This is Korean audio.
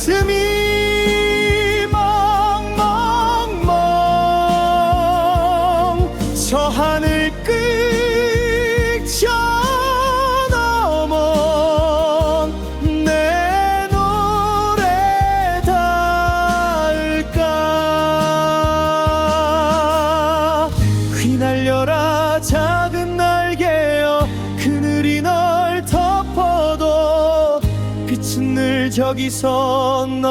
가슴이 멍멍멍 저 하늘 끝저 넘어 내 노래 닿을까. 휘날려라 작은 날개여 그늘이 널 덮어도 빛은 늘 저기서 널